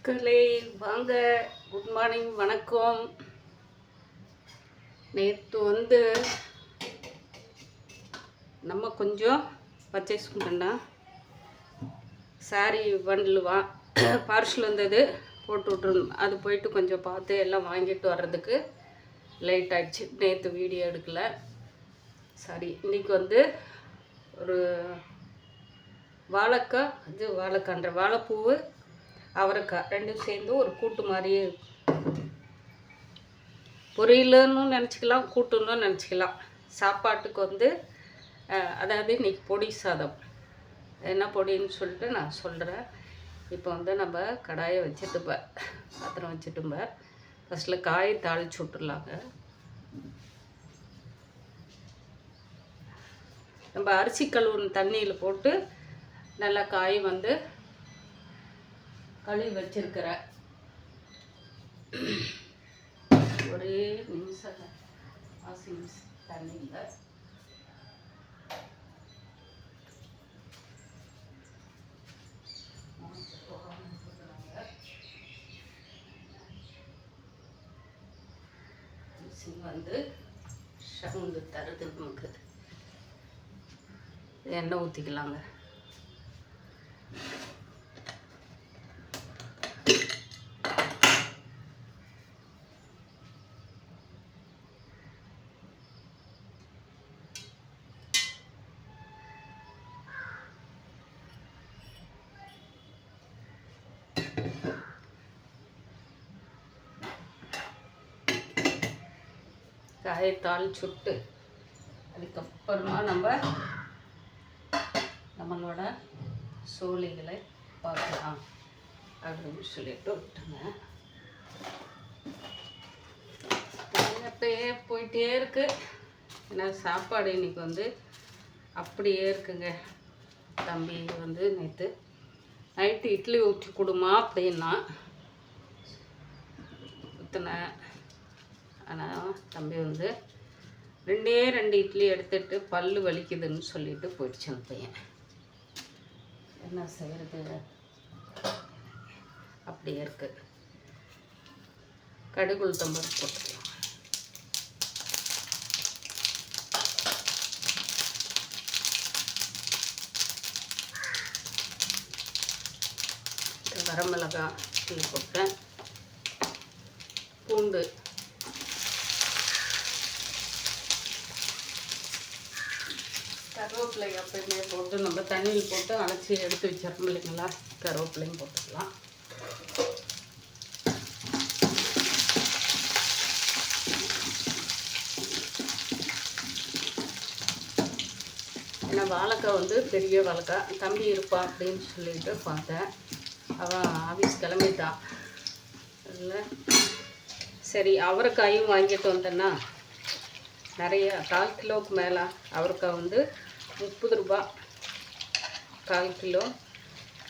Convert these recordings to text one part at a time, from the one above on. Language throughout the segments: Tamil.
மக்களே வாங்க, குட் மார்னிங், வணக்கம். நேற்று நம்ம கொஞ்சம் பர்ச்சேஸ் பண்ணா சாரீ பண்டில் பார்சல் வந்தது, போட்டு விட்ருந்தோம். அது போயிட்டு கொஞ்சம் பார்த்து எல்லாம் வாங்கிட்டு வர்றதுக்கு லேட் ஆகிடுச்சு. நேற்று வீடியோ எடுக்கலை. சரி, இன்றைக்கி ஒரு வாழைக்காய் வாழைப்பூவு அவரைக்காய் ரெண்டும் சேர்ந்து ஒரு கூட்டு மாதிரியே பொரியலுன்னு நினச்சிக்கலாம், கூட்டுன்னு நினச்சிக்கலாம். சாப்பாட்டுக்கு அதாவது இன்றைக்கி பொடி சாதம். என்ன பொடின்னு சொல்லிட்டு நான் சொல்கிறேன். இப்போ நம்ம கடாயை பாத்திரம் வச்சுட்டும்ப ஃபஸ்ட்டில் காயை தாளித்து விட்டுர்லாங்க. நம்ம அரிசி கழுவுன தண்ணியில் போட்டு நல்லா காய் கழுவி வச்சிருக்கிறேன். ஒரே நிமிஷம் தண்ணியில் சவுண்டு தருது. நமக்கு எண்ணெய் ஊற்றிக்கலாங்க. காயை தாளிச்சுட்டு அதுக்கப்புறமா நம்மளோட சோழிகளை பார்க்கலாம் அப்படின்னு சொல்லிட்டு விட்டுங்க. அப்பயே போயிட்டே இருக்கு. ஏன்னா சாப்பாடு இன்னைக்கு அப்படியே இருக்குங்க. தம்பி நேற்று நைட்டு இட்லி ஊற்றி கொடுமா அப்படின்னா ஊற்றினேன். ஆனால் தம்பி ரெண்டு இட்லி எடுத்துட்டு பல்லு வலிக்குதுன்னு சொல்லிட்டு போயிடுச்சு அந்த பையன். என்ன செய்கிறது, அப்படியே இருக்கு. கடுகு உளுத்தம்பருப்பு போட்டுக்கலாம். வரமிளகாய் போட்டேன். பூண்டு, கருவேப்பிலை எப்பயுமே போட்டு நம்ம தண்ணியில் போட்டு அரைச்சி எடுத்து வச்சிடணும் இல்லைங்களா. கருவேப்பிலையும் போட்டுக்கலாம். ஏன்னா வாழைக்காய் பெரிய வாழைக்காய். தம்பி இருப்பான் அப்படின்னு சொல்லிட்டு பார்த்தேன். அவன் ஆஃபீஸ் கிளம்பிட்டான். இல்லை சரி, அவரைக்காயும் வாங்கிட்டு வந்தேன்னா நிறைய 1/4 கிலோவுக்கு மேலே அவரைக்காய் 30 ரூபா 1/4 கிலோ.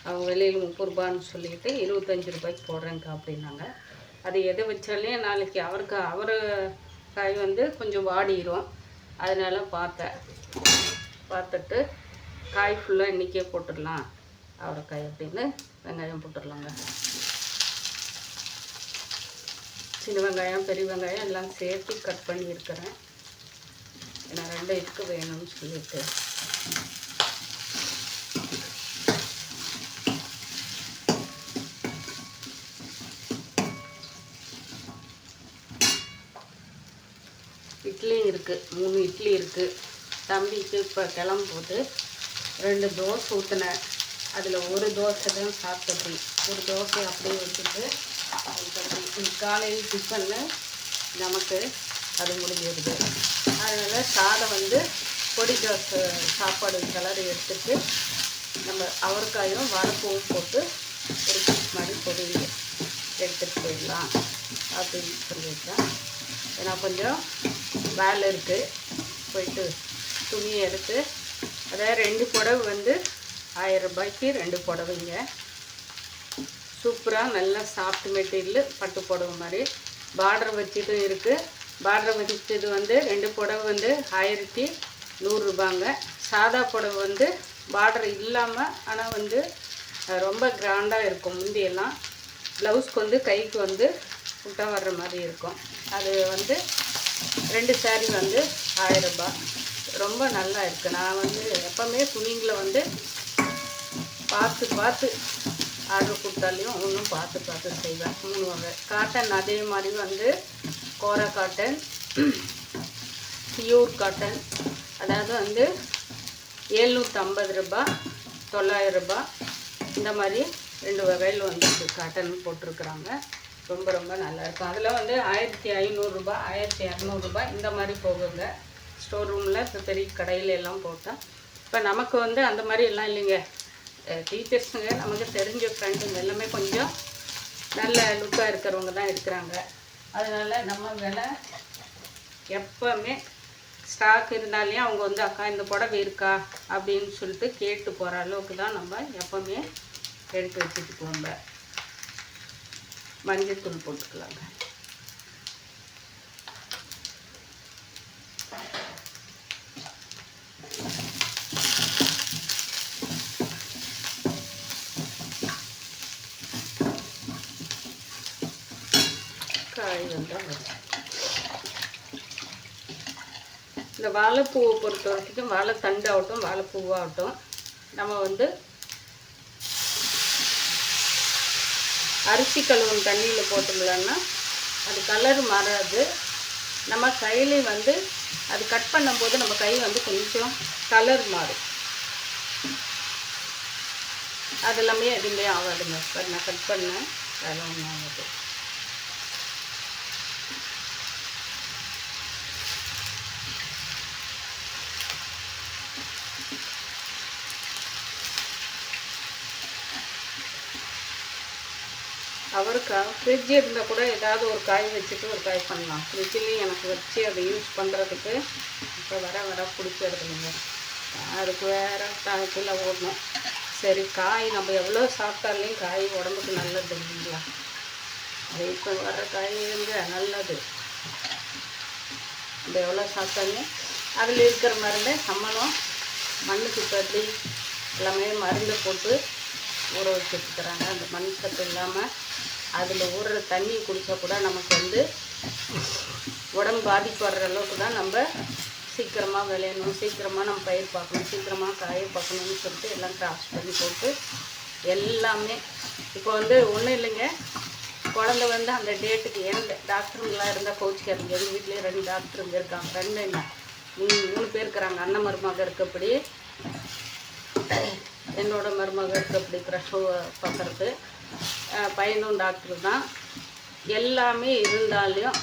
அவங்க வெளியில் 30 ரூபான்னு சொல்லிட்டு 25 ரூபாய்க்கு போடுறேங்க்கா அப்படின்னாங்க. அது எதை வச்சாலே நாளைக்கு அவரைக்காய் கொஞ்சம் வாடிடும். அதனால பார்த்துட்டு காய் ஃபுல்லாக இன்றைக்கே போட்டுடலாம் அவரைக்காய் அப்படின்னு வெங்காயம் போட்டுடலாங்க. சின்ன வெங்காயம் பெரிய வெங்காயம் எல்லாம் சேர்த்து கட் பண்ணியிருக்கிறேன். ஏன்னா 2 இதுக்கு வேணும்னு சொல்லிட்டு. இட்லியும் இருக்குது, 3 இட்லி இருக்குது. தம்பிக்கு இப்போ கிளம்பும்போது 2 தோசை ஊற்றினேன். அதில் ஒரு தோசை தான் சாப்பிட்டு, ஒரு தோசை அப்படியே வச்சுட்டு காலையில் டிஃபன்னு நமக்கு அது முடிஞ்சிருது. அதனால் சாதம் பொடி தோசை சாப்பாடு கிளறி எடுத்துட்டு நம்ம அவரைக்காயும் வாழைப்பூவும் போட்டு ஒரு பீஸ் மாதிரி பொடி எடுத்துகிட்டு போயிடலாம் அப்படின்னு சொல்லியிருக்கேன். ஏன்னா கொஞ்சம் வேலை இருக்குது. போயிட்டு துணியை எடுத்து அதாவது 2 புடவை 1000 ரூபாய்க்கு 2 புடவைங்க. சூப்பராக நல்லா சாஃப்ட் மெட்டீரியல் பட்டு புடவை மாதிரி. பார்டர் வச்சுட்டும் இருக்குது. பார்டர் வச்சது 2 புடவை 1100 ரூபாங்க. சாதா புடவை பார்டர் இல்லாமல் ஆனால் ரொம்ப கிராண்டாக இருக்கும். முந்தியெல்லாம் ப்ளவுஸ்க்கு வந்து கைக்கு வந்து முட்டை வர்ற மாதிரி இருக்கும். அது வந்து 2 சாரீ வந்து 1000 ரூபாய். ரொம்ப நல்லா இருக்குது. நான் வந்து எப்போவுமே துணிங்களை வந்து பார்த்து ஆர்டர் கொடுத்தாலையும் இன்னும் பார்த்து செய்வேன். 3 வகை காட்டன். அதே மாதிரி வந்து கோரா காட்டன், பியூர் காட்டன், அதாவது வந்து 750 ரூபாய், 900 ரூபாய், இந்த மாதிரி 2 வகையில் வந்து காட்டன் போட்டிருக்குறாங்க. ரொம்ப ரொம்ப நல்லாயிருக்கும். அதில் வந்து 1500 ரூபாய், 1200 ரூபாய் இந்த மாதிரி போகுங்க. ஸ்டோர் ரூமில் இப்போ பெரிய கடையில் எல்லாம் போட்டால். இப்போ நமக்கு வந்து அந்த மாதிரி எல்லாம் இல்லைங்க. டீச்சர்ஸுங்க, நமக்கு தெரிஞ்ச ஃப்ரெண்டுங்க எல்லாமே கொஞ்சம் நல்ல லுக்காக இருக்கிறவங்க தான் இருக்கிறாங்க. அதனால் நம்ம விலை எப்போவுமே ஸ்டாக் இருந்தாலே அவங்க வந்து அக்கா இந்த புடவை இருக்கா அப்படின்னு சொல்லிட்டு கேட்டு போகிற அளவுக்கு தான் நம்ம எப்போவுமே எடுத்து வச்சுட்டு போங்க. மஞ்சத்தூள் போட்டுக்கலாங்க. காய் வந்தால் இந்த வாழைப்பூவை பொறுத்த வரைக்கும் வாழைத்தண்டு ஆகட்டும் வாழைப்பூவாகட்டும் நம்ம வந்து அரிசி கழுவும் தண்ணியில் போட்டோம்லன்னா அது கலர் மாறாது. நம்ம கையிலே வந்து அது கட் பண்ணும்போது நம்ம கை வந்து கொஞ்சம் கலர் மாறும். அது எல்லாமே எதுவுமே ஆகாதுங்க. நான் கட் பண்ணேன், அதெல்லாம் ஒன்றும் ஆகாது. அவருக்காக ஃப்ரிட்ஜ் இருந்தால் கூட ஏதாவது ஒரு காய் வச்சுட்டு ஒரு காய் பண்ணலாம். ஃப்ரிட்ஜ்லேயும் எனக்கு வச்சு அதை யூஸ் பண்ணுறதுக்கு இப்போ வர பிடிக்கிறதுங்க. அதுக்கு வேறு காய்க்குள்ளே ஓடணும். சரி, காய் நம்ம எவ்வளோ சாப்பிட்டாலையும் காய் உடம்புக்கு நல்லது இல்லைங்களா? அது இப்போ வர்ற காய் வந்து நல்லது. நம்ம எவ்வளோ சாப்பிட்டாலும் அதில் இருக்கிற மருந்தை நம்மளும் மண்ணுக்கு பற்றி எல்லாமே மருந்து போட்டு ஊற வச்சுருக்குறாங்க. அந்த மண் சத்து இல்லாமல் அதில் ஊறுற தண்ணி குடித்தா கூட நமக்கு வந்து உடம்பு பாதிப்பு வர்ற அளவுக்கு தான் நம்ம சீக்கிரமாக விளையணும், சீக்கிரமாக நம்ம பயிர் பார்க்கணும், சீக்கிரமாக காய பார்க்கணும்னு சொல்லிட்டு எல்லாம் கிராஸ் பண்ணி போட்டு எல்லாமே இப்போ வந்து ஒன்றும் இல்லைங்க. குழந்தை வந்து அந்த டேட்டுக்கு எந்த டாக்டருங்களாம் இருந்தால் கோச்சிக்காரங்க. எங்கள் வீட்லேயே 2 டாக்டருங்க இருக்காங்க. 2 என்ன 3 பேர் இருக்கிறாங்க. அண்ணன் மருமக இருக்கப்படி, என்னோட மருமக இருக்கப்படி க்ரஷோ பார்க்குறது, பையனும் டாக்டர் தான். எல்லாமே இருந்தாலும்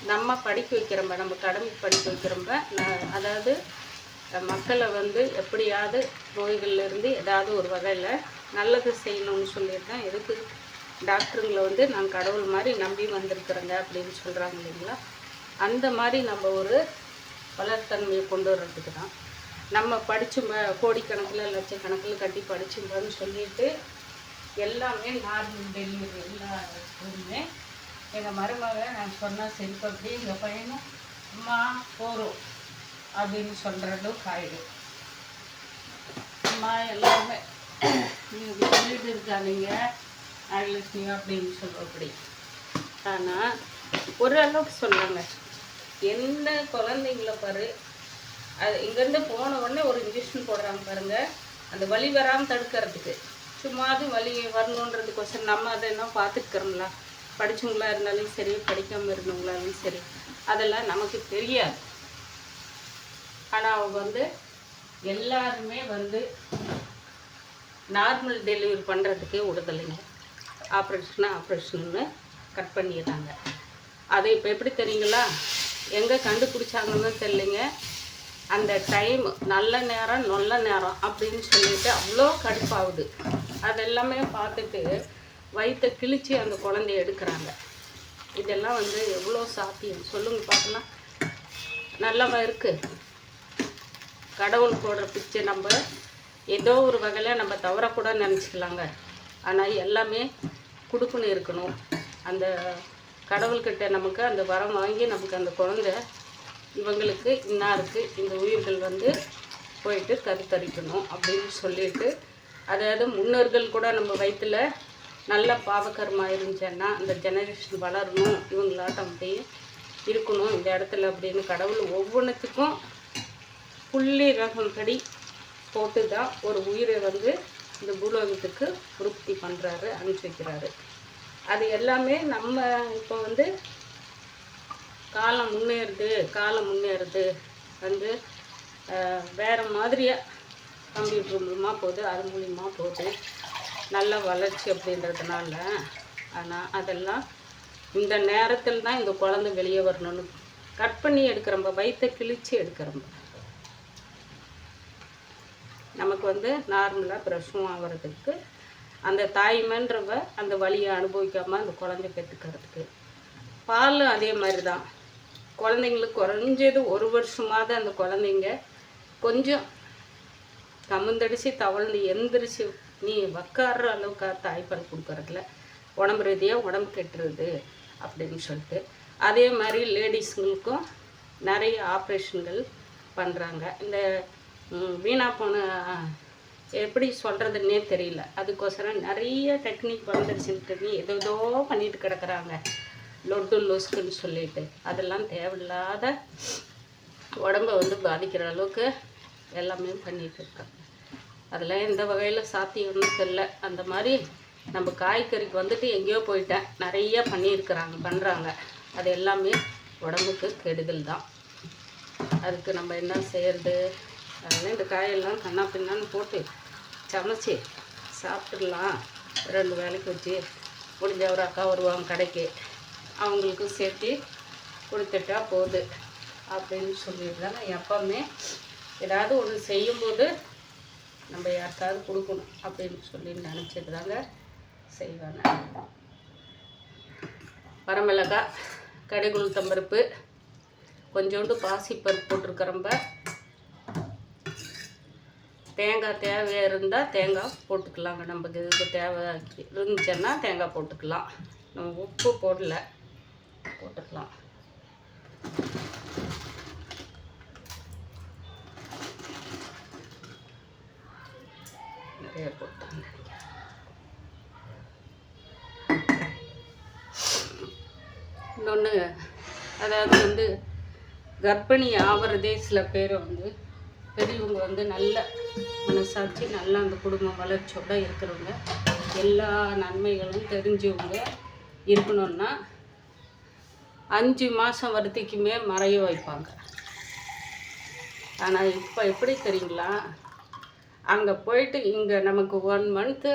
நம்ம படிக்க வைக்கிறோம்ப, நம்ம கடமை படிக்க வைக்கிறோம்ப. அதாவது மக்களை வந்து எப்படியாவது நோய்கள்லேருந்து ஏதாவது ஒரு வகையில் நல்லது செய்யணும்னு சொல்லியிருக்கேன். எதுக்கு டாக்டருங்களை வந்து நான் கடவுள் மாதிரி நம்பி வந்திருக்கிறேங்க அப்படின்னு சொல்கிறாங்க இல்லைங்களா? அந்த மாதிரி நம்ம ஒரு வளர்த்தன்மையை கொண்டு வர்றதுக்கு தான் நம்ம படித்து கோடிக்கணக்கில் லட்சக்கணக்கில் கட்டி படிச்சுட்டோன்னு சொல்லிட்டு எல்லாமே நார்மல் டெலிவரி எல்லா இதுவுமே எங்கள் மருமக நான் சொன்னால் சரி அப்படி எங்கள் பையனும் அம்மா போகிறோம் அப்படின்னு சொல்கிற அளவுக்கு ஆகிடும். அம்மா எல்லாருமே சொல்லிட்டு இருக்காதீங்க நாகலட்சுமி அப்படின்னு சொல்லுவப்படி. ஆனால் ஒரு அளவுக்கு சொல்லுவாங்க. எந்த குழந்தைங்கள பாரு, அது இங்கேருந்து போன உடனே ஒரு இன்ஜெக்ஷன் போடுறாங்க பாருங்கள், அந்த வலி வராமல் தடுக்கிறதுக்கு. சும்மா அது வலி வரணுன்றதுக்கோசரம் நம்ம அதை என்ன பார்த்துக்கிறோம்ல. படித்தவங்களா இருந்தாலும் சரி, படிக்காமல் இருந்தவங்களாலும் சரி, அதெல்லாம் நமக்கு தெரியாது. ஆனால் அவங்க வந்து எல்லாருமே வந்து நார்மல் டெலிவரி பண்ணுறதுக்கே விடுதலைங்க. ஆப்ரேஷன்னு கட் பண்ணிடுறாங்க. அதை இப்போ எப்படி தெரியுங்களா? எங்கே கண்டுபிடிச்சாங்கன்னு தெரியலைங்க. அந்த டைம் நல்ல நேரம் நல்ல நேரம் அப்படின்னு சொல்லிட்டு அவ்வளோ கடுப்பாகுது. அதெல்லாமே பார்த்துட்டு வயிற்றை கிழிச்சு அந்த குழந்தைய எடுக்கிறாங்க. இதெல்லாம் வந்து எவ்வளோ சாத்தியம் சொல்லுங்கள் பார்க்கலாம். நல்லவா இருக்குது. கடவுள் போடுற பிச்சை நம்ம ஏதோ ஒரு வகையில் நம்ம தவறக்கூட நினச்சிக்கலாங்க. ஆனால் எல்லாமே கொடுக்குன்னு இருக்கணும். அந்த கடவுள்கிட்ட நமக்கு அந்த வரம் வாங்கி நமக்கு அந்த குழந்தை இவங்களுக்கு இன்னாருக்கு இந்த உயிர்கள் வந்து போயிட்டு கருத்தரிக்கணும் அப்படின்னு சொல்லிட்டு, அதாவது முன்னோர்கள் கூட நம்ம வயிற்றில் நல்ல பாவகர்மா இருந்துச்சுன்னா அந்த ஜெனரேஷன் வளரணும், இவங்களாட்டம் அப்படியே இருக்கணும் இந்த இடத்துல அப்படின்னு கடவுள் ஒவ்வொன்றுத்துக்கும் புள்ளி ரகம் படி போட்டு தான் ஒரு உயிரை வந்து இந்த பூலோகத்துக்கு உற்பத்தி பண்ணுறாரு, அனுப்பிச்சி வைக்கிறாரு. அது எல்லாமே நம்ம இப்போ வந்து காலம் முன்னேறுது வந்து வேறு மாதிரியாக கம்ப்யூட்டர் மூலமாக போகுது, அது மூலிமா போகுது, நல்ல வளர்ச்சி அப்படின்றதுனால. ஆனால் அதெல்லாம் இந்த நேரத்தில் தான் இந்த குழந்தை வெளியே வரணும்னு கட் பண்ணி எடுக்கிறம்ப, வயிற்றை கிழிச்சு எடுக்கிறம்ப. நமக்கு வந்து நார்மலாக பிரசவம் ஆகிறதுக்கு அந்த தாய்மைன்றவ அந்த வலியை அனுபவிக்காமல் அந்த குழந்தை பெற்றுக்கிறதுக்கு. பாலும் அதே மாதிரி தான். குழந்தைங்களுக்கு குறைஞ்சது 1 வருஷமாவது அந்த குழந்தைங்க கொஞ்சம் கமுந்தடிச்சு தவழ்ந்து எந்திரிச்சு நீ உக்காடுற அளவுக்கு தாய்ப்பால் கொடுக்கறதுல உடம்பு ரீதியாக உடம்பு கெட்டுருது அப்படின்னு சொல்லிட்டு. அதே மாதிரி லேடிஸுங்களுக்கும் நிறைய ஆப்ரேஷன்கள் பண்ணுறாங்க. இந்த வீணா போன எப்படி சொல்கிறதுன்னே தெரியல, அதுக்கோசரம் நிறைய டெக்னிக் வந்துடுச்சுன்னு ஏதோ பண்ணிட்டு கிடக்குறாங்க, லொட்டு லொஸ்க்குன்னு சொல்லிட்டு. அதெல்லாம் தேவையில்லாத உடம்பை வந்து பாதிக்கிற அளவுக்கு எல்லாமே பண்ணிகிட்டு இருக்காங்க. அதெல்லாம் எந்த வகையில் சாத்தியம்னு தெரில. அந்த மாதிரி நம்ம காய்கறிக்கு வந்துட்டு எங்கேயோ போயிட்டேன், நிறைய பண்ணுறாங்க. அது எல்லாமே உடம்புக்கு கெடுதல் தான். அதுக்கு நம்ம என்ன செய்கிறது? அதனால் இந்த காயெல்லாம் கண்ணா பின்னான்னு போட்டு சமைச்சி சாப்பிட்டுடலாம். 2 வேலைக்கு வச்சு முடிஞ்ச ஒரு அக்கா வருவாங்க கடைக்கு, அவங்களுக்கும் சேர்த்து கொடுத்துட்டா போகுது அப்படின்னு சொல்லியிருந்தாங்க. எப்போவுமே ஏதாவது ஒன்று செய்யும்போது நம்ம யாருக்காவது கொடுக்கணும் அப்படின்னு சொல்லி நினச்சிட்டு தாங்க செய்வாங்க. வரமிளகாய், கடுகுளுத்தம்பருப்பு, கொஞ்சோண்டு பாசிப்பருப்பு போட்டிருக்கிறம்ப. தேங்காய் தேவையாக இருந்தால் தேங்காய் போட்டுக்கலாங்க. நமக்கு இதுக்கு தேவை இருந்துச்சுன்னா தேங்காய் போட்டுக்கலாம். நம்ம உப்பு போட்டுக்கலாம். நிறைய போட்டாங்க. இன்னொன்று, அதாவது வந்து கர்ப்பிணி ஆகிறதே சில பேர் வந்து பெரியவங்க வந்து நல்ல மனசாட்சி, நல்லா அந்த குடும்ப வளர்ச்சியோடு இருக்கிறவங்க, எல்லா நன்மைகளும் தெரிஞ்சவங்க இருக்கணும்னா 5 மாதம் வரைக்குமே மறைய வைப்பாங்க. ஆனால் இப்போ எப்படி தெரியுங்களா, அங்கே போயிட்டு இங்கே நமக்கு 1 மந்த்து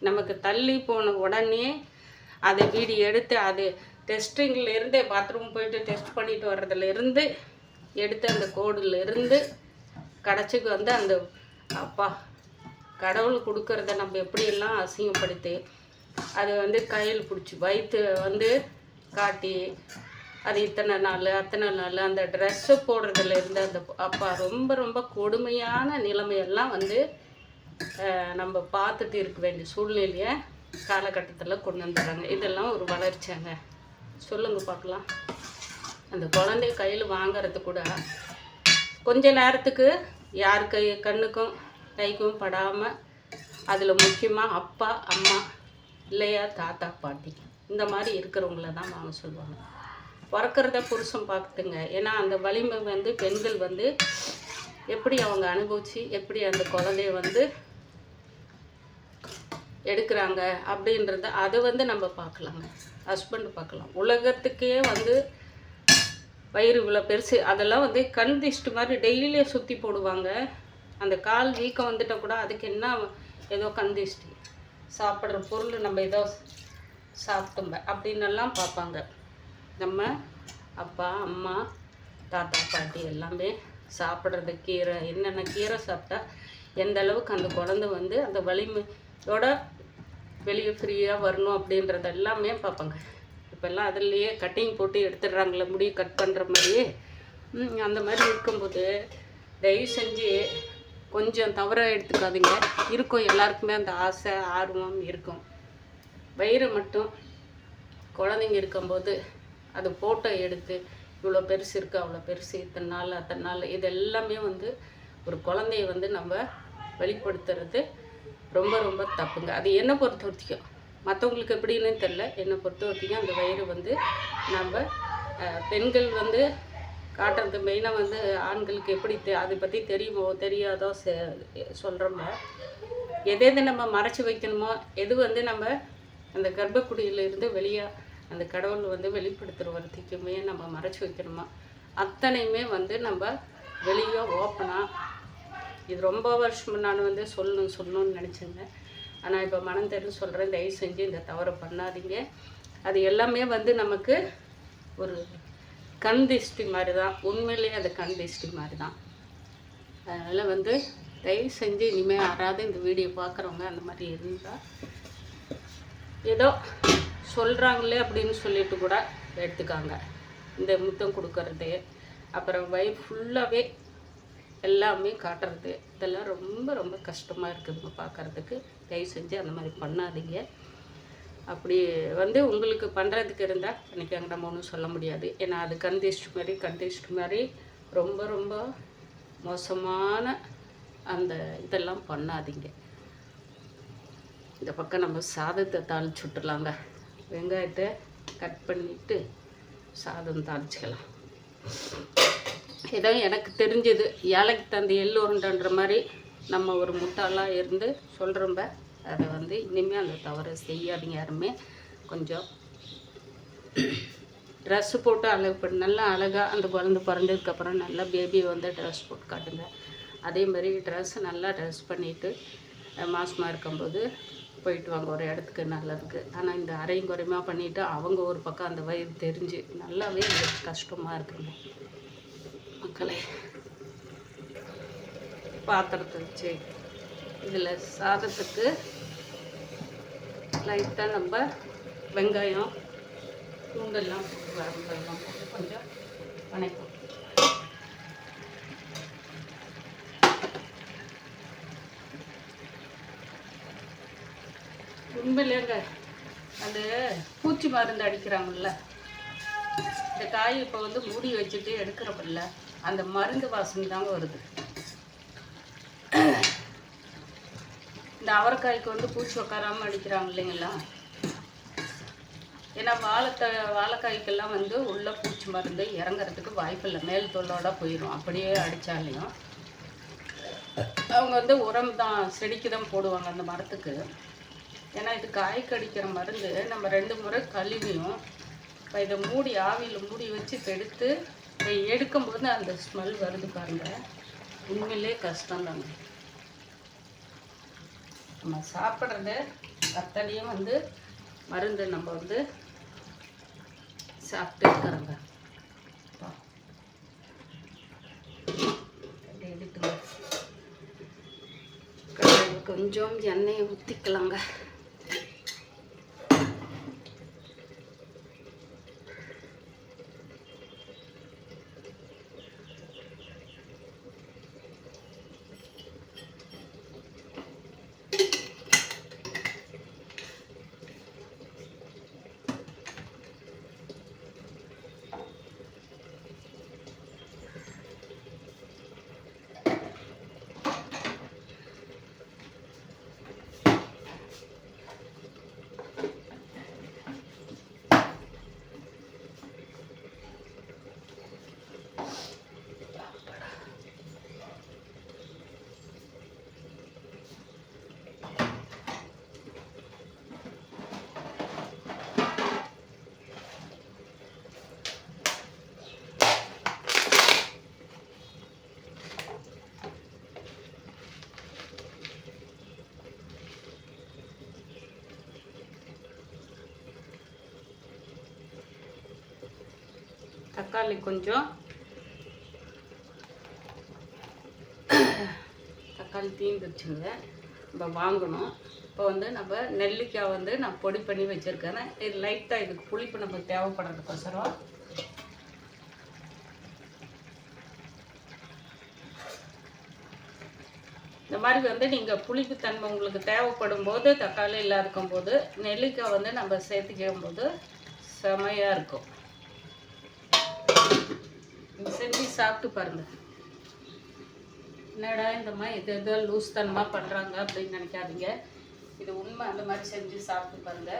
நமக்கு தள்ளி போன உடனே அதை வீடியோ எடுத்து அது டெஸ்டிங்கிலேருந்தே பாத்ரூம் போயிட்டு டெஸ்ட் பண்ணிட்டு வர்றதுலேருந்து எடுத்து அந்த கோடுலேருந்து கடைச்சிக்கு வந்து அந்த அப்பா கடவுள் கொடுக்கறத நம்ம எப்படியெல்லாம் அசிங்கப்படுத்தி அது வந்து கையில் பிடிச்சி வயிற்று வந்து காட்டி அது இத்தனை நாள் அந்த ட்ரெஸ்ஸு போடுறதுல இருந்து அந்த அப்பா ரொம்ப ரொம்ப கொடுமையான நிலைமையெல்லாம் வந்து நம்ம பார்த்துட்டு இருக்க வேண்டிய சூழ்நிலையை காலகட்டத்தில் கொண்டு வந்துடுறாங்க. இதெல்லாம் ஒரு வளர்ச்சியாங்க? சொல்லுங்கள் பார்க்கலாம். அந்த குழந்தைய கையில் வாங்கிறது கூட கொஞ்ச நேரத்துக்கு யார் கண்ணுக்கும் கைக்கும் படாமல், அதில் முக்கியமாக அப்பா அம்மா இல்லையா தாத்தா பாட்டி இந்த மாதிரி இருக்கிறவங்கள தான் வாங்க சொல்லுவாங்க. பிறக்கிறத புருஷன் பார்த்துங்க. ஏன்னா அந்த வலிமை வந்து பெண்கள் வந்து எப்படி அவங்க அனுபவித்து எப்படி அந்த குழந்தைய வந்து எடுக்கிறாங்க அப்படின்றத அதை வந்து நம்ம பார்க்கலாங்க. ஹஸ்பண்டு பார்க்கலாம். உலகத்துக்கே வந்து வயிறு இவ்வளோ பெருசு, அதெல்லாம் வந்து கண் திஷ்டி மாதிரி டெய்லியே சுற்றி போடுவாங்க. அந்த கால் வீக்கம் வந்துட்டால் கூட அதுக்கு என்ன ஏதோ கண் திஷ்டி, சாப்பிட்ற பொருள் நம்ம ஏதோ சாப்பிட்டோம்ப அப்படின்னெல்லாம் பார்ப்பாங்க. நம்ம அப்பா அம்மா தாத்தா பாட்டி எல்லாமே சாப்பிட்றது கீரை, என்னென்ன கீரை சாப்பிட்டா எந்த அளவுக்கு அந்த குழந்தை வந்து அந்த வலிமையோட வெளியே ஃப்ரீயாக வரணும் அப்படின்றது எல்லாமே பார்ப்பாங்க. இப்போல்லாம் அதுலேயே கட்டிங் போட்டு எடுத்துடுறாங்களே, முடி கட் பண்ணுற மாதிரியே. அந்த மாதிரி இருக்கும்போது தயவு செஞ்சு கொஞ்சம் தவறாக எடுத்துக்காதீங்க. இருக்கும், எல்லாருக்குமே அந்த ஆசை ஆர்வம் இருக்கும். வயிறு மட்டும் குழந்தைங்க இருக்கும்போது அது ஃபோட்டோ எடுத்து இவ்வளோ பெருசு இருக்குது அவ்வளோ பெருசு, இத்தனை நாள் அத்தனை நாள், இது எல்லாமே வந்து ஒரு குழந்தைய வந்து நம்ம வெளிப்படுத்துறது ரொம்ப ரொம்ப தப்புங்க. அது என்னை பொறுத்த வரைக்கும் மற்றவங்களுக்கு எப்படின்னு தெரில, என்னை பொறுத்த வரைக்கும் அந்த வயிறு வந்து நம்ம பெண்கள் வந்து காட்டுறது மெயினாக வந்து ஆண்களுக்கு எப்படி அதை பற்றி தெரியுமோ தெரியாதோ சொல்கிறோம்ப. எது நம்ம மறைச்சி வைக்கணுமோ, எது வந்து நம்ம அந்த கர்ப்பக்குடியிலிருந்து வெளியே அந்த கடவுள் வந்து வெளிப்படுத்துகிற வரைக்குமே நம்ம மறைச்சி வைக்கணுமா, அத்தனையுமே வந்து நம்ம வெளியே ஓப்பனாக இது ரொம்ப வருஷம் நான் வந்து சொல்லணும்னு நினச்சேங்க. ஆனால் இப்போ மனம் தெரிஞ்சு சொல்கிறேன், தயவு செஞ்சு இந்த தவறை பண்ணாதீங்க. அது எல்லாமே வந்து நமக்கு ஒரு கண் திஷ்டி மாதிரி தான், உண்மையிலேயே அது கண் திஷ்டி மாதிரி தான். அதனால் வந்து தயவு செஞ்சு இனிமேல் யாராவது இந்த வீடியோ பார்க்குறவங்க அந்த மாதிரி இருந்தால் ஏதோ சொல்கிறாங்களே அப்படின்னு சொல்லிட்டு கூட எடுத்துக்காங்க. இந்த முத்தம் கொடுக்கறது, அப்புறம் வயிறு ஃபுல்லாகவே எல்லாமே காட்டுறது, இதெல்லாம் ரொம்ப ரொம்ப கஷ்டமாக இருக்குதுங்க பார்க்குறதுக்கு. தயவு செஞ்சு அந்த மாதிரி பண்ணாதீங்க. அப்படி வந்து உங்களுக்கு பண்ணுறதுக்கு இருந்தால் பண்ணிக்காங்க, நம்ம ஒன்றும் சொல்ல முடியாது. ஏன்னா அது கண்டிஸ்ட் மாதிரி ரொம்ப ரொம்ப மோசமான அந்த இதெல்லாம் பண்ணாதீங்க. இந்த பக்கம் நம்ம சாதத்தை தாளிச்சு விட்டுலாங்க. வெங்காயத்தை கட் பண்ணிவிட்டு சாதம் தாளிச்சிக்கலாம். ஏதோ எனக்கு தெரிஞ்சது, ஏழைக்கு தந்த எள்ளு உருண்டன்ற மாதிரி நம்ம ஒரு முட்டாளாக இருந்து சொல்கிறோம்ப. அதை வந்து இனிமேல் அந்த தவறை செய்யாதீங்க யாருமே. கொஞ்சம் ட்ரெஸ்ஸு போட்டு நல்லா அழகாக அந்த குழந்தை பிறந்ததுக்கப்புறம் நல்லா பேபியை வந்து ட்ரெஸ் போட்டு காட்டுங்க. அதே மாதிரி ட்ரெஸ்ஸு நல்லா ட்ரெஸ் பண்ணிவிட்டு மாசமாக இருக்கும்போது போயிட்டு வாங்க ஒரு இடத்துக்கு நல்லதுக்கு. ஆனால் இந்த அரையும் குறையுமா பண்ணிவிட்டு அவங்க ஒரு பக்கம் அந்த வயிறு தெரிஞ்சு நல்லாவே கஷ்டமாக இருக்குங்க மக்களே. பாத்திரத்தை வச்சு இதில் சாதத்துக்கு லைட்டாக நம்ம வெங்காயம் பூண்டெல்லாம் போட்டு வரம்பெல்லாம் போட்டு கொஞ்சம் வணக்கம். உண்மையிலேங்க அந்த பூச்சி மருந்து அடிக்கிறாங்கல்ல, இந்த காய் இப்போ வந்து மூடி வச்சுட்டு எடுக்கிறப்பல்ல அந்த மருந்து வாசனை தாங்க வருது. இந்த அவரைக்காய்க்கு வந்து பூச்சி உட்காராமல் அடிக்கிறாங்க இல்லைங்களா. ஏன்னா வாழைக்காய்க்கெல்லாம் வந்து உள்ள பூச்சி மருந்து இறங்குறதுக்கு வாய்ப்பில்லை, மேல் தோலோட போயிடும். அப்படியே அடித்தாலையும் அவங்க வந்து உரம் தான், செடிக்கு தான் போடுவாங்க அந்த மரத்துக்கு. ஏன்னா இது காய்க்கு அடிக்கிற மருந்து நம்ம 2 முறை கழுவியும் இப்போ இதை மூடி ஆவியில் மூடி வச்சு எடுத்து இதை எடுக்கும்போது அந்த ஸ்மெல் வருது பாருங்கள். உண்மையிலே கஷ்டம்தாங்க. நம்ம சாப்பிட்றது அத்தனையும் வந்து மருந்து நம்ம வந்து சாப்பிட்டு இருக்கிறோங்க. எடுத்துங்க, கொஞ்சம் எண்ணெயை ஊற்றிக்கலாங்க. தக்காளி கொஞ்சம், தக்காளி தீந்துச்சுங்க, நம்ம வாங்கணும். இப்போ வந்து நம்ம நெல்லிக்காய் வந்து நான் பொடி பண்ணி வச்சுருக்கேன். இது லைட்டாக இதுக்கு புளிப்பு நம்ம தேவைப்படுறதுக்கோசரம் இந்த மாதிரி வந்து நீங்கள் புளிப்பு தன்மை உங்களுக்கு தேவைப்படும் போது, தக்காளி இல்லாத போது நெல்லிக்காய் வந்து நம்ம சேர்த்துக்கும் போது செமையாக இருக்கும். செஞ்சு சாப்பிட்டு பாருங்க. என்னடா இந்த மாதிரி எதோ லூஸ் தனமாக பண்ணுறாங்க அப்படின்னு நினைக்காதீங்க. இது உண்மை, அந்த மாதிரி செஞ்சு சாப்பிட்டு பாருங்க.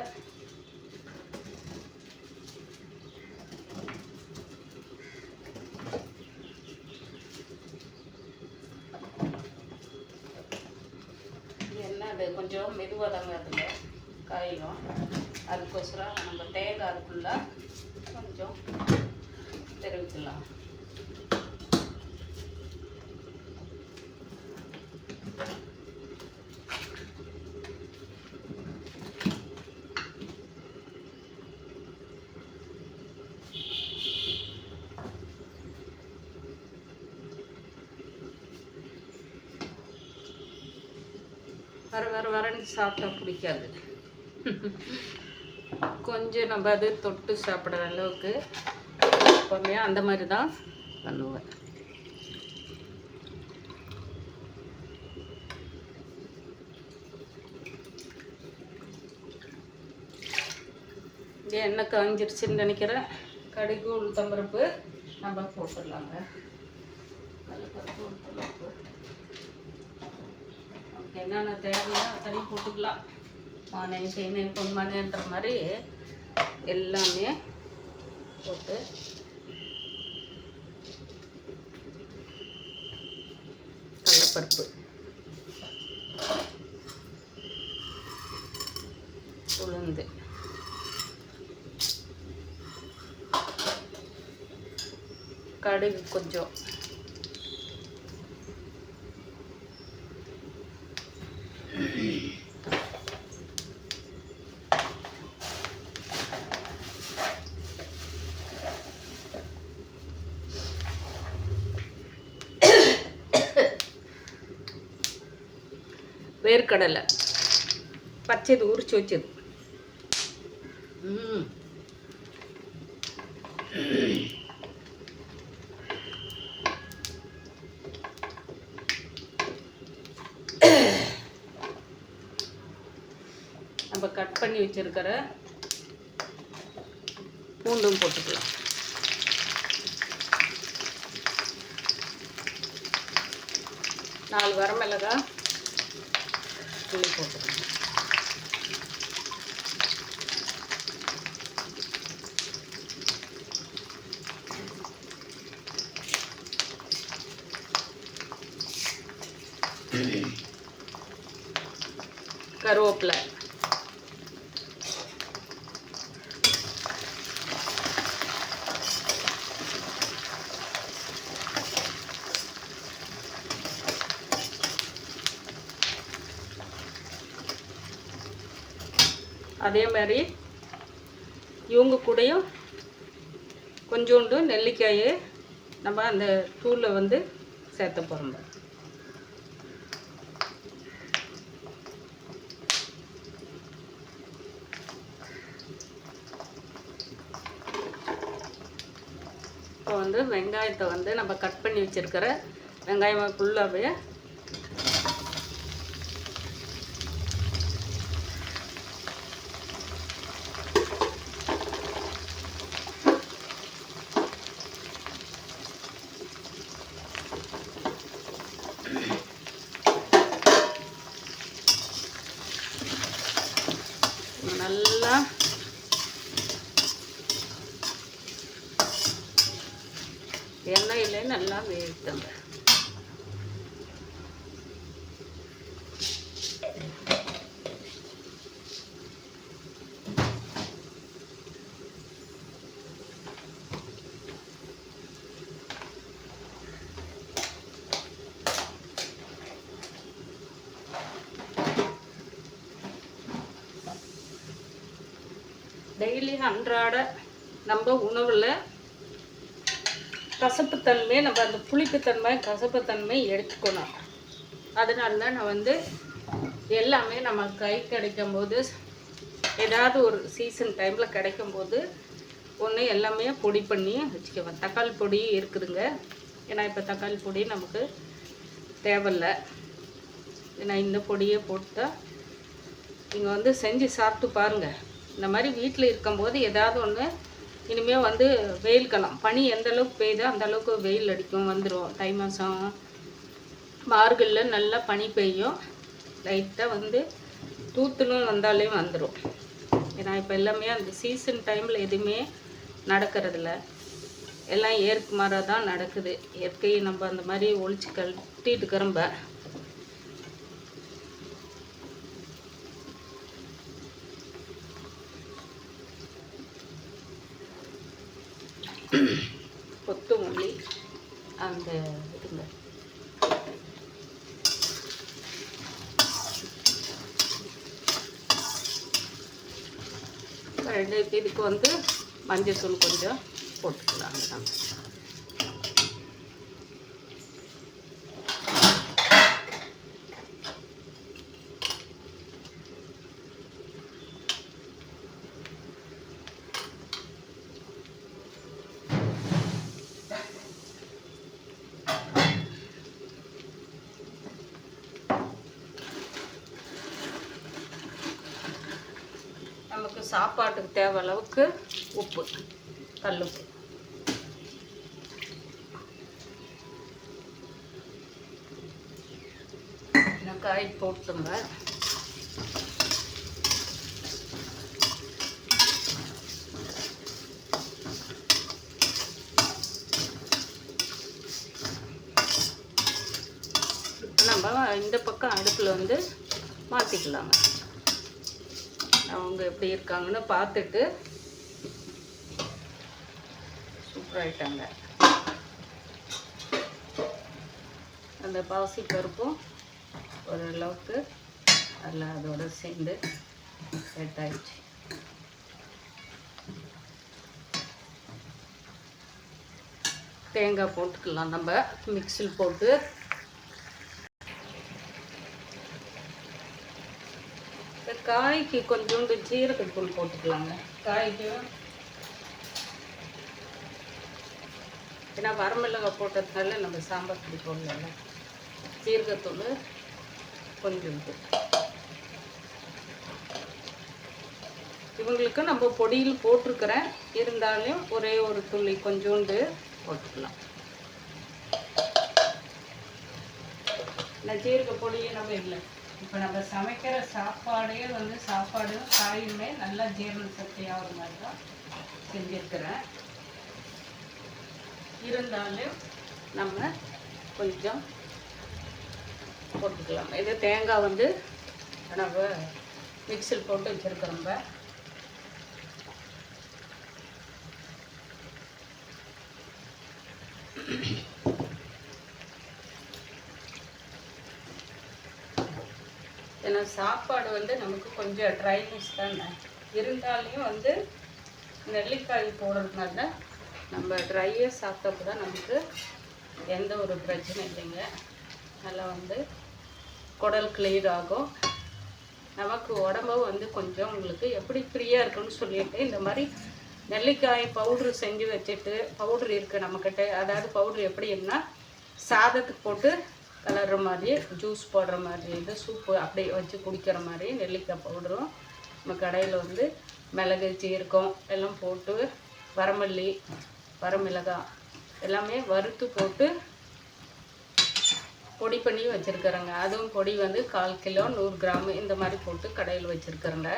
என்ன அது கொஞ்சம் மெதுவாக தாங்க அதில் காயும். அதுக்கோசரம் நம்ம தேங்காய் அதுக்குள்ள கொஞ்சம் தெரிவிக்கலாம். வரன்னு சாப்பிட்டா பிடிக்காது. கொஞ்சம் நம்ம அது தொட்டு சாப்பிட்ற அளவுக்கு எப்போவுமே அந்த மாதிரி தான் பண்ணுவேன். எண்ணெய் காஞ்சிருச்சுன்னு நினைக்கிறேன். கடுகு உளுத்தம்பருப்பு நம்ம போட்டுடலாங்க. கடலைப்பருப்பு உளுத்தம்பருப்பு என்னென்ன தேவையோ அத்தனையும் போட்டுக்கலாம். மானை செய்னை பொன்மானேன்ற மாதிரி எல்லாமே போட்டு கடலைப்பருப்பு, உளுந்து, கடுகு கொஞ்சம், வேர்க்கடலை பச்சைது உரிச்சு வச்சது, நம்ம கட் பண்ணி வச்சிருக்கிற பூண்டும் போட்டுக்கலாம். நாலு வரமிளகாய் கிள்ளி போட்டுக்கலாம். கருவேப்பிலை, அதே மாதிரி இவங்க கூடயும் கொஞ்சோண்டு நெல்லிக்காயை நம்ம அந்த தூளில் வந்து சேர்த்த போகிறோம். இப்போ வந்து வெங்காயத்தை வந்து நம்ம கட் பண்ணி வச்சுருக்கிற வெங்காயம் ஃபுல்லாகவே நல்லா எண்ணெயிலே நல்லா வேவிட்டுங்க. டெய்லி அன்றாட நம்ம உணவில் கசப்புத்தன்மை, நம்ம அந்த புளிப்புத்தன்மை கசப்புத்தன்மை எடுத்துக்கணும். அதனால தான் நான் வந்து எல்லாமே நம்ம கை கிடைக்கும் போது, ஏதாவது ஒரு சீசன் டைமில் கிடைக்கும் போது ஒன்று எல்லாமே பொடி பண்ணி வச்சுக்குவேன். தக்காளி பொடி இருக்குதுங்க. ஏன்னா இப்போ தக்காளி பொடி நமக்கு தேவையில்லை. ஏன்னா இந்த பொடியை போட்டால் நீங்கள் வந்து செஞ்சு சாப்பிட்டு பாருங்கள். இந்த மாதிரி வீட்டில் இருக்கும்போது ஏதாவது ஒன்று, இனிமேல் வந்து வெயில் காலம், பனி எந்த அளவுக்கு பெய்யுதோ அந்த அளவுக்கு வெயில் அடிக்கும், வந்துடும். தை மாதம் மார்கழியில் நல்லா பனி பெய்யும். லைட்டாக வந்து தூத்துணும் வந்தாலே வந்துடும். ஏன்னா இப்போ எல்லாமே அந்த சீசன் டைமில் எதுவுமே நடக்கிறதில்ல, எல்லாம் இயற்கை மாறாக தான் நடக்குது. இயற்கையை நம்ம அந்த மாதிரி ஒழிச்சு கட்டிட்டு கிளம்ப. கொத்தமல்லி அந்த இதுங்க ரெண்டு இதுக்கு வந்து மஞ்சள் தூள் கொஞ்சம் போட்டுக்கலாம். நமக்கு சாப்பாட்டுக்கு தேவை அளவுக்கு உப்பு, கல்லுப்பு. காய் போட்டுங்க. நம்ம இந்த பக்கம் அடுப்பில் வந்து மாற்றிக்கலாங்க. அவங்க எப்படி இருக்காங்கன்னு பார்த்துட்டு சூப்பராகிட்டாங்க. அந்த பாசி பருப்பும் ஓரளவுக்கு அதில் அதோடு சேர்ந்து செட் ஆயிடுச்சு. தேங்காய் போட்டுக்கலாம். நம்ம மிக்ஸில் போட்டு காய்க்கு கொஞ்சோண்டு ஜீரகத்தூள் போட்டுக்கலாங்க. காய்க்கு ஏன்னா வரமிளகாய் போட்டதுனால நம்ம சாம்பார் பொடி போடல, ஜீரகத்தூள் கொஞ்சோண்டு. இவங்களுக்கு நம்ம பொடியில் போட்டிருக்கிறேன், இருந்தாலும் ஒரே ஒரு துளி கொஞ்சோண்டு போட்டுக்கலாம். இந்த ஜீரக பொடியே நம்ம இல்லை. இப்போ நம்ம சமைக்கிற சாப்பாடே வந்து சாப்பாடும் காயுமே நல்லா ஜீரண சக்தி ஆகிற மாதிரி தான் செஞ்சுருக்கிறேன். இருந்தாலும் நம்ம கொஞ்சம் போட்டுக்கலாம். இது தேங்காய் வந்து நம்ம மிக்ஸில் போட்டு வச்சுருக்கிறோம்ப. ஏன்னா சாப்பாடு வந்து நமக்கு கொஞ்சம் ட்ரைனஸ் தானே, இருந்தாலையும் வந்து நெல்லிக்காய் போடுறதுனால நம்ம ட்ரையாக சாப்பிட்டப்போ தான் நமக்கு எந்த ஒரு பிரச்சனை இல்லைங்க. நல்லா வந்து குடல் கிளியர் ஆகும். நமக்கு உடம்பு வந்து கொஞ்சம் உங்களுக்கு எப்படி ஃப்ரீயாக இருக்குன்னு சொல்லிட்டு இந்த மாதிரி நெல்லிக்காய் பவுட்ரு செஞ்சு வச்சுட்டு, பவுட்ரு இருக்குது நம்மக்கிட்ட. அதாவது பவுட்ரு எப்படின்னா சாதத்துக்கு போட்டு கலர்ற மாதிரி, ஜூஸ் போடுற மாதிரி, இது சூப்பு அப்படியே வச்சு குடிக்கிற மாதிரி நெல்லிக்காய் பவுடரும் நம்ம கடையில் வந்து மிளகு, சீரகம் எல்லாம் போட்டு, வரமல்லி, வரமிளகாய் எல்லாமே வறுத்து போட்டு பொடி பண்ணி வச்சுருக்குறேங்க. அதுவும் பொடி வந்து 1/4 கிலோ 100 கிராம் இந்த மாதிரி போட்டு கடையில் வச்சுருக்குறேங்க.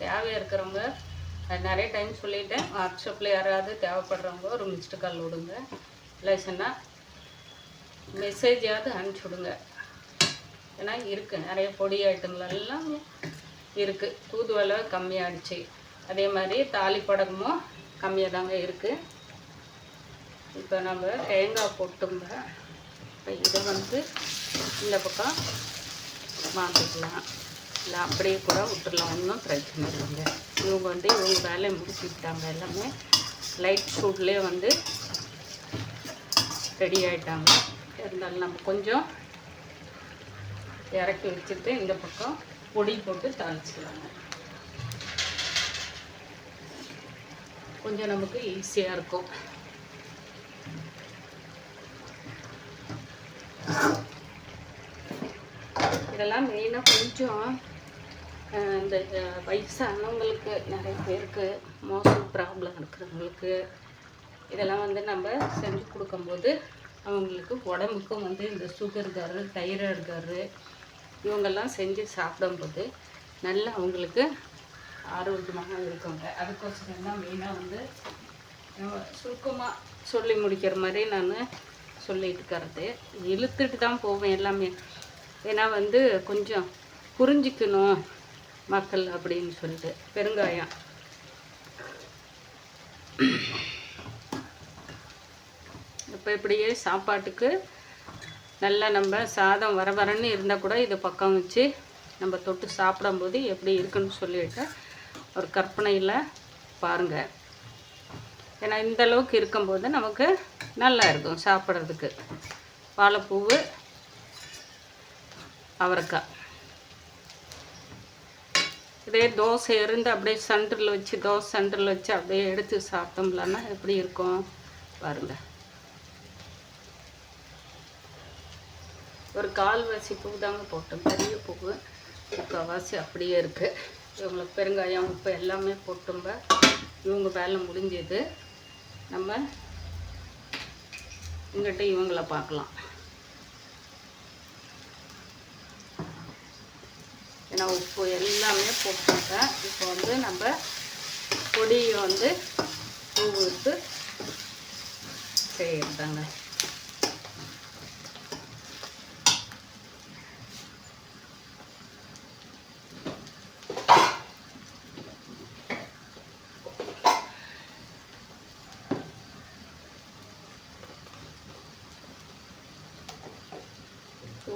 தேவையாக இருக்கிறவங்க நிறைய டைம் சொல்லிட்டேன், வாட்ஸ்அப்பில் யாராவது தேவைப்படுறவங்க ஒரு மிஸ்டு கால் விடுங்க, இல்லைன்னா மெசேஜாவது அனுப்பிச்சி விடுங்க. ஏன்னா இருக்குது நிறைய பொடி ஐட்டங்கள் எல்லாம் இருக்குது. தூதுவளை கம்மியாகிடுச்சு, அதே மாதிரி தாளிப்படகமும் கம்மியாக தாங்க இருக்குது. இப்போ நம்ம தேங்காய் போட்டுங்க. இப்போ இதை வந்து இந்த பக்கம் மாற்றிக்கலாம், இல்லை அப்படியே கூட விட்டுடலாம், ஒன்றும் பிரச்சனை இல்லைங்க. இவங்க வந்து இவங்க வேலையை முடிச்சுக்கிட்டாங்க, எல்லாமே லைட் சூட்லேயே வந்து ரெடி ஆகிட்டாங்க. இருந்தாலும் நம்ம கொஞ்சம் இறக்கி வச்சுட்டு இந்த பக்கம் பொடி போட்டு தாளிச்சிக்கலாங்க. கொஞ்சம் நமக்கு ஈஸியாக இருக்கும். இதெல்லாம் மெயினாக கொஞ்சம் இந்த வயசானவங்களுக்கு, நிறைய பேருக்கு மோஷன் ப்ராப்ளம் இருக்கிறவங்களுக்கு இதெல்லாம் வந்து நம்ம செஞ்சு கொடுக்கும்போது அவங்களுக்கு உடம்புக்கும் வந்து இந்த சுகர்காரு, தைராய்டுகாரு இவங்கெல்லாம் செஞ்சு சாப்பிடும்போது நல்லா அவங்களுக்கு ஆரோக்கியமாக இருக்குங்க. அதுக்கோசரம் தான் மெயினாக வந்து சுருக்கமாக சொல்லி முடிக்கிற மாதிரி நான் சொல்லிட்டு இருக்கிறது. இழுத்துட்டு தான் போவேன் எல்லாமே. ஏன்னா வந்து கொஞ்சம் புரிஞ்சிக்கணும் மக்கள் அப்படின்னு சொல்லிட்டு. பெருங்காயம் இப்போ இப்படியே சாப்பாட்டுக்கு நல்லா நம்ம சாதம் வர வரன்னு இருந்தால் கூட இதை பக்கம் வச்சு நம்ம தொட்டு சாப்பிடும்போது எப்படி இருக்குன்னு சொல்லிட்டு ஒரு கற்பனையில் பாருங்கள். ஏன்னா இந்த அளவுக்கு இருக்கும்போது நமக்கு நல்லா இருக்கும் சாப்பிட்றதுக்கு. வாழைப்பூவு, அவரைக்காய், இதே தோசை இருந்து அப்படியே சென்டரில் வச்சு தோசை சென்டரில் வச்சு அப்படியே எடுத்து சாப்பிட்டோம்லன்னா எப்படி இருக்கும் பாருங்கள். ஒரு கால்வாசி பூ தாங்க போட்டோம், பெரிய பூவு. முக்கால்வாசி அப்படியே இருக்குது. இவங்களுக்கு பெருங்காயம் உப்பு எல்லாமே போட்டும்ப இவங்க வேலை முடிஞ்சது. நம்ம இங்கிட்ட இவங்கள பார்க்கலாம். ஏன்னா உப்பு எல்லாமே போட்டுட்டேன். இப்போ வந்து நம்ம பொடியை வந்து பூ விட்டு செய்யறதாங்க.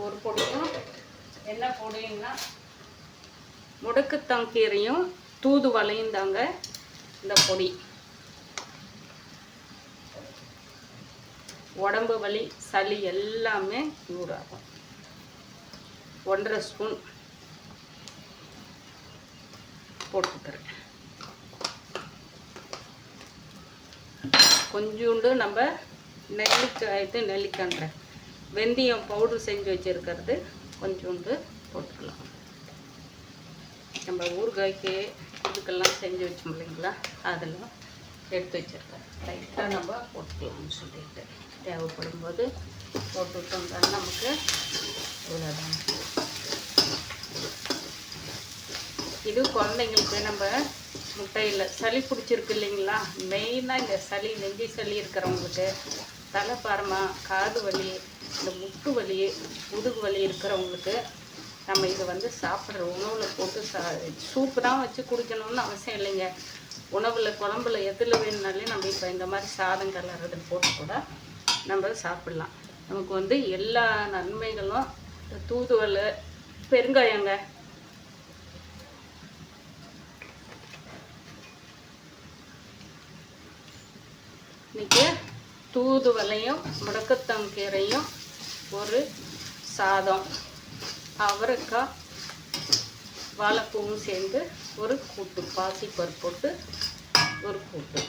ஒரு பொடியும் என்ன பொடியும்னா முடக்குத்தங்கீரையும் தூதுவளையும் தாங்க இந்த பொடி. உடம்பு வலி சளி எல்லாமே க்யூர் ஆகும். 1.5 ஸ்பூன் போட்டுக்கிறேன். கொஞ்சோண்டு நம்ம நெல்லிக்காய்ன்ற வெந்தயம் பவுடர் செஞ்சு வச்சுருக்கிறது கொஞ்சோண்டு போட்டுக்கலாம். நம்ம ஊறுகாய்க்கு இதுக்கெல்லாம் செஞ்சு வச்சோம் இல்லைங்களா, அதெல்லாம் எடுத்து வச்சுருக்கேன். லைட்டாக நம்ம போட்டுக்கலாம்னு சொல்லிட்டு தேவைப்படும் போது போட்டுவிட்டோம்னா நமக்கு இவ்வளோதான். இது குழந்தைங்களுக்கு நம்ம முட்டையில் சளி பிடிச்சிருக்கு இல்லைங்களா, மெயினாக இந்த சளி நெஞ்சு சளி இருக்கிறவங்களுக்கு, தலைப்பாரமா, காது வலி, இந்த முட்டு வலி, முதுகு வலி இருக்கிறவங்களுக்கு நம்ம இதை வந்து சாப்பிட்ற உணவில் போட்டு சூப்பு தான் வச்சு குடிக்கணும்னு அவசியம் இல்லைங்க. உணவில் குழம்புல எதில் வேணுனாலே நம்ம இப்போ இந்த மாதிரி சாதம் கலர்றது போட்டு கூட நம்ம சாப்பிட்லாம். நமக்கு வந்து எல்லா நன்மைகளும் தூதுவளை பெருங்காயங்க. இன்றைக்கி தூதுவளையும் முடக்கத்தங்கீரையும் ஒரு சாதம், அவரைக்காய் வாழைப்பூவும் சேர்ந்து ஒரு கூட்டு, பாசிப்பருப்பு போட்டு ஒரு கூட்டு.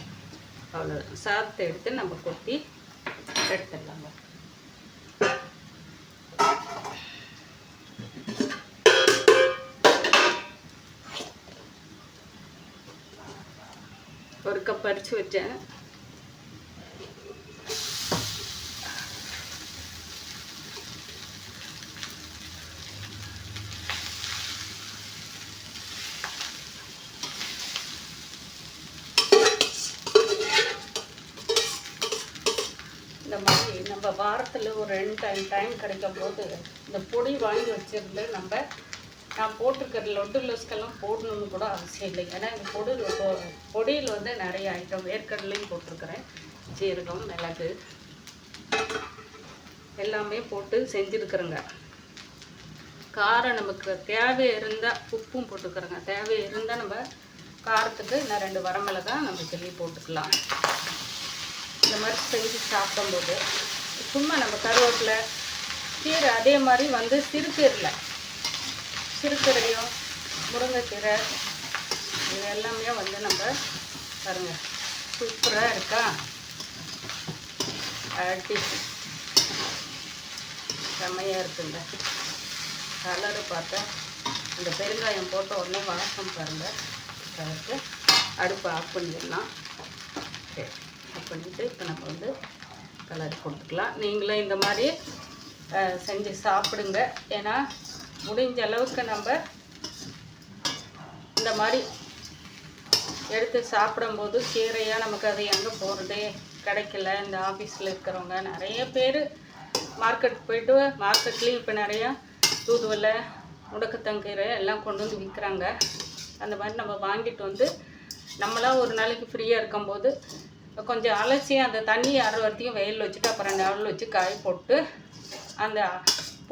அவ்வளோதான். சாதத்தை எடுத்து நம்ம கொட்டி எடுத்துடலாங்க. ஒரு கப் அரிசி வச்சேன். இந்த மாதிரி நம்ம வாரத்தில் ஒரு 2 டைம் கிடைக்கும் போது இந்த பொடி வாங்கி வச்சுருந்து நான் போட்டிருக்கிற லொட்டு லொஸ்கெல்லாம் போடணுன்னு கூட அவசியம் இல்லை. ஏன்னா இந்த பொடியில் வந்து நிறைய ஐட்டம், வேர்க்கடலையும் போட்டிருக்கிறேன், ஜீரகம், மிளகு எல்லாமே போட்டு செஞ்சுருக்குறேங்க. காரம் நமக்கு தேவை இருந்தால் உப்பும் போட்டுக்கிறேங்க. தேவை இருந்தால் நம்ம காரத்துக்கு இன்னும் 2 வரமிளகாய் நம்ம கிள்ளி போட்டுக்கலாம். இந்த மாதிரி செஞ்சு சாப்பிடும்போது சும்மா நம்ம கருவேப்பிலை, கீரை, அதே மாதிரி வந்து சிறுகீரையும் முருங்கைக்கீரை இது எல்லாமே வந்து நம்ம பாருங்கள் சூப்பராக இருக்கா. அடி செம்மையாக இருக்குங்க. கலரு பார்த்தா இந்த பெருங்காயம் போட்ட உடனே வாசம் பாருங்கள். கலருக்கு அடுப்பை ஆஃப் பண்ணிடலாம். சரி, ஆஃப் பண்ணிவிட்டு இப்போ நம்ம வந்து கலர் கொடுத்துக்கலாம். நீங்களும் இந்த மாதிரி செஞ்சு சாப்பிடுங்க. ஏன்னா முடிஞ்ச அளவுக்கு நம்ம இந்த மாதிரி எடுத்து சாப்பிடும்போது கீரையாக நமக்கு அது எங்கே போகிறது கிடைக்கல. இந்த ஆஃபீஸில் இருக்கிறவங்க நிறைய பேர் மார்க்கெட் போய்ட்டு மார்க்கெட்லேயும் இப்போ நிறையா தூதுவளை முடக்கத்தங்கீரை எல்லாம் கொண்டு வந்து விற்கிறாங்க. அந்த மாதிரி நம்ம வாங்கிட்டு வந்து நம்மளாம் ஒரு நாளைக்கு ஃப்ரீயாக இருக்கும்போது கொஞ்சம் அலசி அந்த தண்ணி அரைவரத்தையும் வெயில் வச்சுட்டு அப்புறம் நெல் வச்சு காய போட்டு அந்த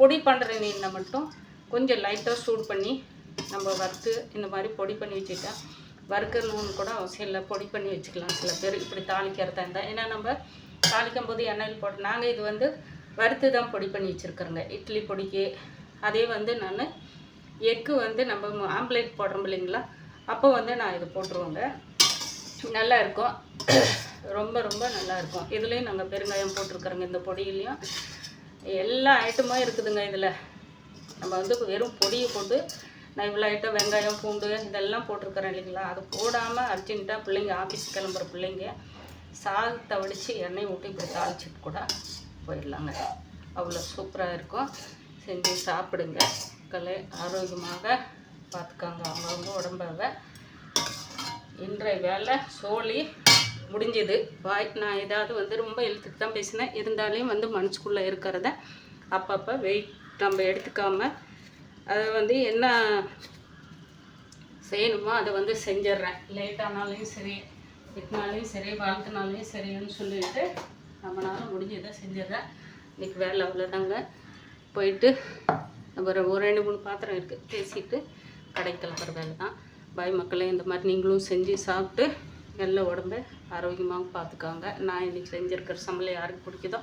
பொடி பண்ணுற மீனை மட்டும் கொஞ்சம் லைட்டாக சூடு பண்ணி நம்ம வறுத்து இந்த மாதிரி பொடி பண்ணி வச்சுட்டா வறுக்கணும்னு கூட அவசியம் இல்லை, பொடி பண்ணி வச்சுக்கலாம். சில பேர் இப்படி தாளிக்கிறதா இருந்தால், ஏன்னா நம்ம தாளிக்கும் போது எண்ணெயில் போட்டு நாங்கள் இது வந்து வறுத்து தான் பொடி பண்ணி வச்சுருக்குறோங்க இட்லி பொடிக்கு. அதே வந்து நான் எக்கு வந்து நம்ம ஆம்லேட் போடுறோம் இல்லைங்களா, அப்போ வந்து நான் இது போட்டுருவோங்க. நல்லா இருக்கும், ரொம்ப ரொம்ப நல்லாயிருக்கும். இதுலேயும் நாங்கள் பெருங்காயம் போட்டிருக்குறோங்க. இந்த பொடியிலையும் எல்லா ஐட்டமும் இருக்குதுங்க. இதில் நம்ம வந்து வெறும் பொடியை போட்டு நான் இவ்வளோ ஐட்டம் வெங்காயம் பூண்டு இதெல்லாம் போட்டிருக்கிறேன் இல்லைங்களா, அது போடாமல் அர்ஜென்ட்டாக பிள்ளைங்க ஆஃபீஸ் கிளம்புற பிள்ளைங்க சாதத்தை வடித்து எண்ணெய் ஊற்றி இப்படி தாளிச்சிட்டு கூட போயிடலாங்க. அவ்வளோ சூப்பராக இருக்கும். செஞ்சு சாப்பிடுங்க. மக்களை ஆரோக்கியமாக பார்த்துக்காங்க அவங்கவுங்க உடம்பாக. இன்றைய வேலை சோழி முடிஞ்சது. பாய். நான் ஏதாவது வந்து ரொம்ப இழுத்துட்டு தான் பேசினேன், இருந்தாலும் வந்து மனசுக்குள்ளே இருக்கிறத அப்பப்போ வெயிட் நம்ம எடுத்துக்காமல் அதை வந்து என்ன செய்யணுமோ அதை வந்து செஞ்சிட்றேன். லேட்டானாலையும் சரி, திட்டினாலையும் சரி, வாழ்த்தினாலையும் சரின்னு சொல்லிட்டு நம்மளால் முடிஞ்சதை செஞ்சிட்றேன். இன்றைக்கி வேலை அவ்வளோதாங்க. போயிட்டு நம்ம ஒரு 2-3 பாத்திரம் இருக்குது, பேசிட்டு கடைக்கு கிளம்புற வேலை தான். பாய் மக்களே. இந்த மாதிரி நீங்களும் செஞ்சு சாப்பிட்டு நல்ல உடம்பை ஆரோக்கியமாக பார்த்துக்காங்க. நான் இன்றைக்கி செஞ்சுருக்கிற சமையல் யாருக்கு பிடிக்குதோ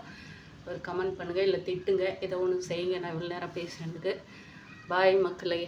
ஒரு கமெண்ட் பண்ணுங்கள், இல்லை திட்டுங்க, ஏதோ ஒன்று செய்யுங்க. நான் இவ்வளோ நேரம் பேசுகிறதுக்கு. பாய் மக்களே.